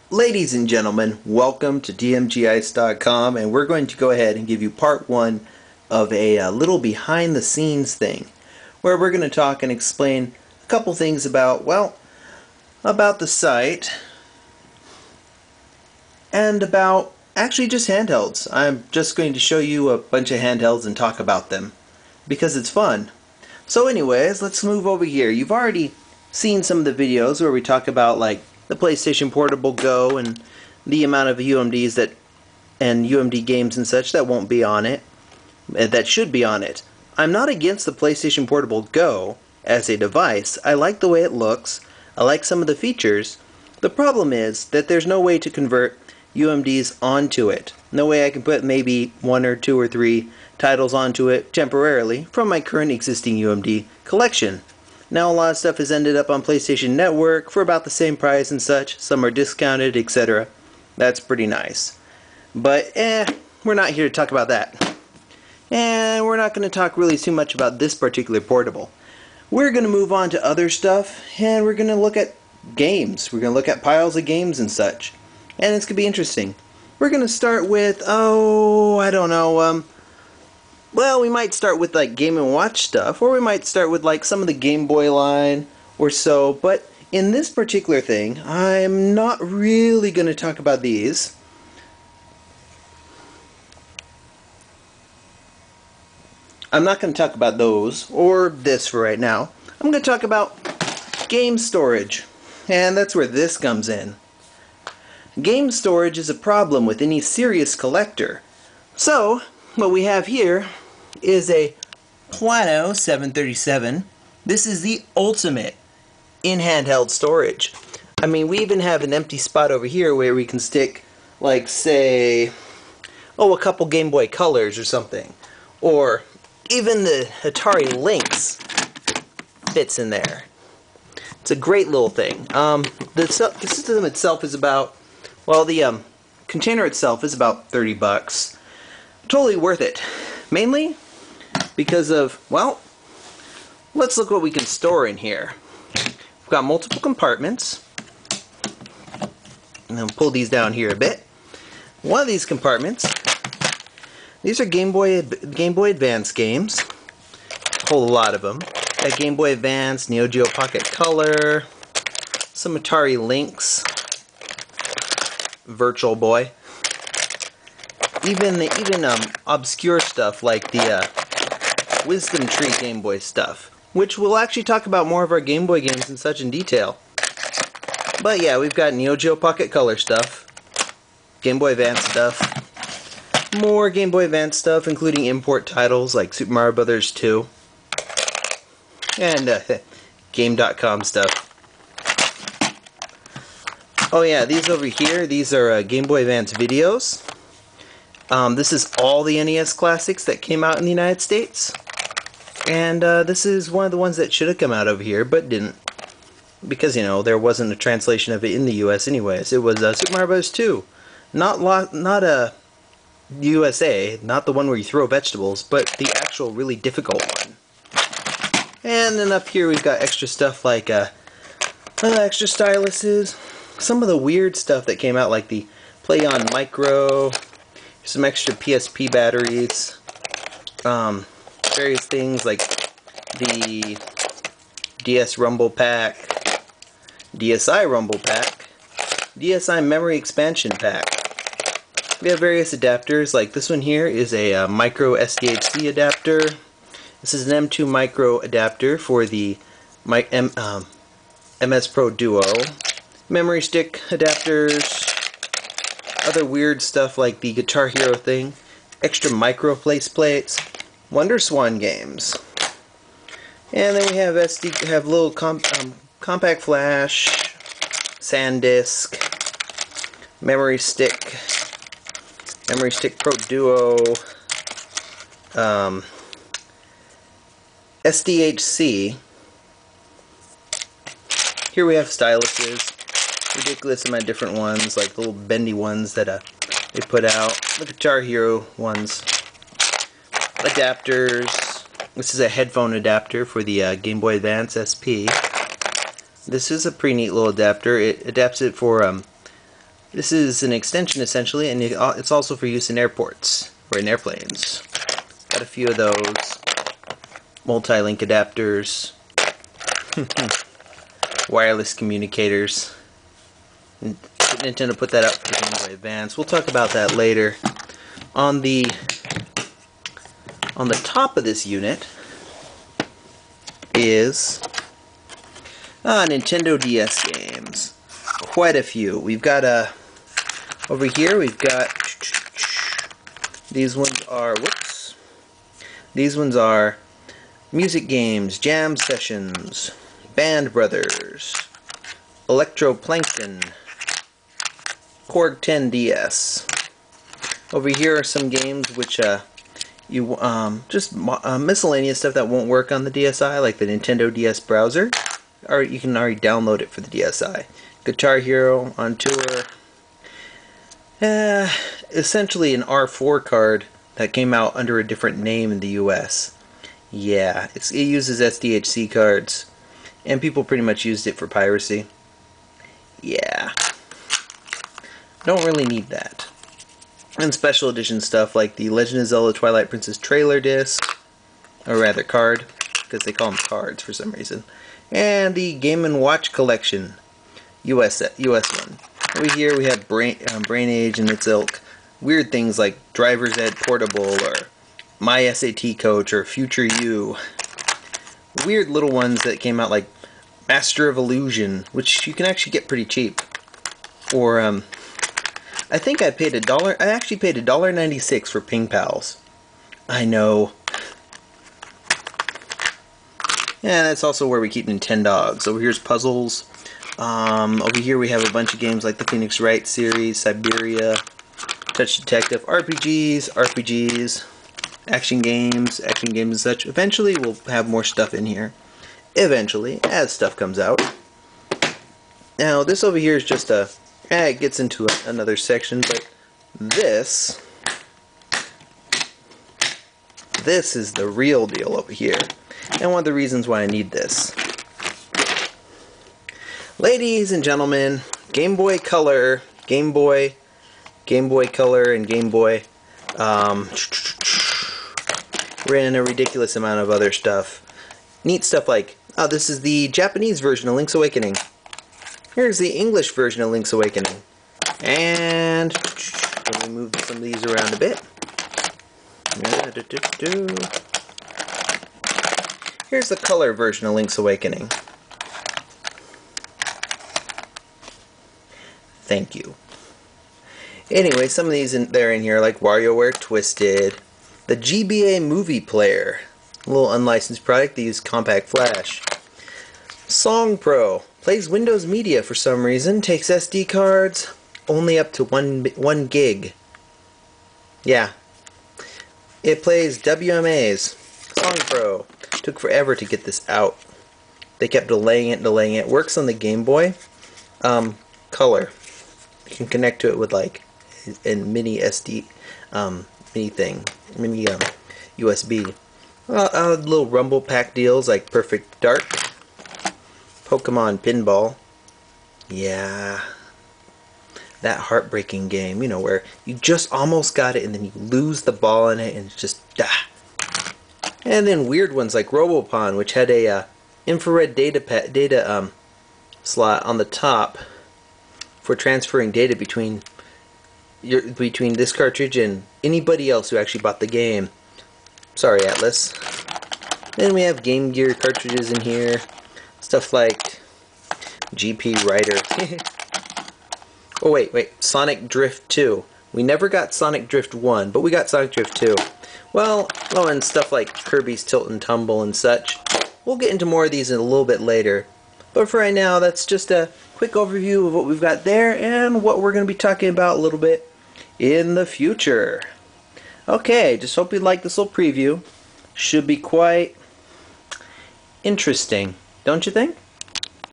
Ladies and gentlemen, welcome to DMGice.com, and we're going to go ahead and give you part one of a little behind the scenes thing where we're going to talk and explain a couple things about, about the site and about actually just handhelds. I'm just going to show you a bunch of handhelds and talk about them because it's fun. So anyways, let's move over here. You've already seen some of the videos where we talk about like the PlayStation Portable Go and the amount of UMDs that and UMD games and such that won't be on it, that should be on it. I'm not against the PlayStation Portable Go as a device. I like the way it looks. I like some of the features. The problem is that there's no way to convert UMDs onto it. No way I can put maybe 1 or 2 or 3 titles onto it temporarily from my current existing UMD collection. Now a lot of stuff has ended up on PlayStation Network for about the same price and such. Some are discounted, etc. That's pretty nice. But we're not here to talk about that. And we're not going to talk really too much about this particular portable. We're going to move on to other stuff, and we're going to look at games. We're going to look at piles of games and such. And it's going to be interesting. We're going to start with, I don't know, well, we might start with like Game & Watch stuff, or we might start with like some of the Game Boy line or so, but in this particular thing, I'm not really going to talk about these. I'm not going to talk about those, or this for right now. I'm going to talk about game storage, and that's where this comes in. Game storage is a problem with any serious collector. So, what we have here is a Plano 737. This is the ultimate in handheld storage. I mean, we even have an empty spot over here where we can stick, like, say, a couple Game Boy Colors or something. Or even the Atari Lynx fits in there. It's a great little thing. The system itself is about, well, the container itself is about 30 bucks. Totally worth it. Mainly because of, well, let's look what we can store in here. We've got multiple compartments. And I'll pull these down here a bit. One of these compartments, these are Game Boy Advance games. A whole lot of them. Got Game Boy Advance, Neo Geo Pocket Color, some Atari Lynx, Virtual Boy. Even obscure stuff like the Wisdom Tree Game Boy stuff, which we'll actually talk about more of our Game Boy games and such in detail. But yeah, we've got Neo Geo Pocket Color stuff, Game Boy Advance stuff, more Game Boy Advance stuff, including import titles like Super Mario Bros. 2, and Game.com stuff. Oh yeah, these over here, these are Game Boy Advance videos. This is all the NES classics that came out in the United States. And this is one of the ones that should have come out over here, but didn't. Because, you know, there wasn't a translation of it in the US anyways. It was Super Mario Bros. 2. Not a USA, not the one where you throw vegetables, but the actual really difficult one. And then up here we've got extra stuff like extra styluses. Some of the weird stuff that came out, like the Play On Micro. Some extra PSP batteries, various things like the DS Rumble Pack, DSi Rumble Pack, DSi Memory Expansion Pack. We have various adapters, like this one here is a micro SDHC adapter. This is an M2 micro adapter for the MS Pro Duo. Memory stick adapters. Other weird stuff like the Guitar Hero thing, extra micro place plates, Wonder Swan games, and then we have little compact flash, SanDisk, memory stick Pro Duo, SDHC. Here we have styluses. Ridiculous amount of different ones, like the little bendy ones that they put out. The Guitar Hero ones. Adapters. This is a headphone adapter for the Game Boy Advance SP. This is a pretty neat little adapter. It adapts it for This is an extension essentially, and it's also for use in airports or in airplanes. Got a few of those. Multi-link adapters. Wireless communicators. Nintendo put that out for the Game Boy Advance. We'll talk about that later. On the top of this unit is Nintendo DS games. Quite a few. We've got over here we've got these ones are these ones are music games, jam sessions, Band Brothers, Electroplankton, Korg 10 DS. Over here are some games which just miscellaneous stuff that won't work on the DSi, like the Nintendo DS browser. Or you can already download it for the DSi. Guitar Hero on tour. Essentially an R4 card that came out under a different name in the US. Yeah, it uses SDHC cards, and people pretty much used it for piracy. Yeah. Don't really need that. And special edition stuff like the Legend of Zelda Twilight Princess trailer disc, or rather card, because they call them cards for some reason. And the Game & Watch collection, US one. Over here we have Brain Age and its ilk. Weird things like Driver's Ed Portable, or My SAT Coach, or Future You. Weird little ones that came out like Master of Illusion, which you can actually get pretty cheap. Or I think I paid $1. I actually paid $1.96 for Ping Pals. I know. Yeah, that's also where we keep Nintendogs. Over here's puzzles. Over here we have a bunch of games like the Phoenix Wright series, Siberia, Touch Detective, RPGs, action games and such. Eventually we'll have more stuff in here. Eventually, as stuff comes out. Now this over here is just it gets into another section, but this is the real deal over here. And one of the reasons why I need this. Ladies and gentlemen, Game Boy Color, Game Boy Color, and Game Boy ran a ridiculous amount of other stuff. Neat stuff like, oh, this is the Japanese version of Link's Awakening. Here's the English version of Link's Awakening. And let me move some of these around a bit. Here's the color version of Link's Awakening. Thank you. Anyway, some of these they're in here, like WarioWare Twisted, the GBA Movie Player, a little unlicensed product. They use Compact Flash. Song Pro plays Windows Media for some reason. Takes SD cards only up to 1 gig. Yeah. It plays WMAs. Song Pro. Took forever to get this out. They kept delaying it. Works on the Game Boy Color. You can connect to it with like a mini SD mini USB. Little Rumble Pack deals like Perfect Dark, Pokemon Pinball. Yeah, that heartbreaking game, you know, where you just almost got it and then you lose the ball in it and it's just And then weird ones like Robopon, which had a infrared data slot on the top for transferring data between this cartridge and anybody else who actually bought the game. Sorry, Atlas. Then we have Game Gear cartridges in here. Stuff like GP Writer. Oh wait, Sonic Drift 2. We never got Sonic Drift 1, but we got Sonic Drift 2. Well, and stuff like Kirby's Tilt and Tumble and such. We'll get into more of these in a little bit later. But for right now, that's just a quick overview of what we've got there and what we're going to be talking about a little bit in the future. Okay, just hope you like this little preview. Should be quite interesting, don't you think?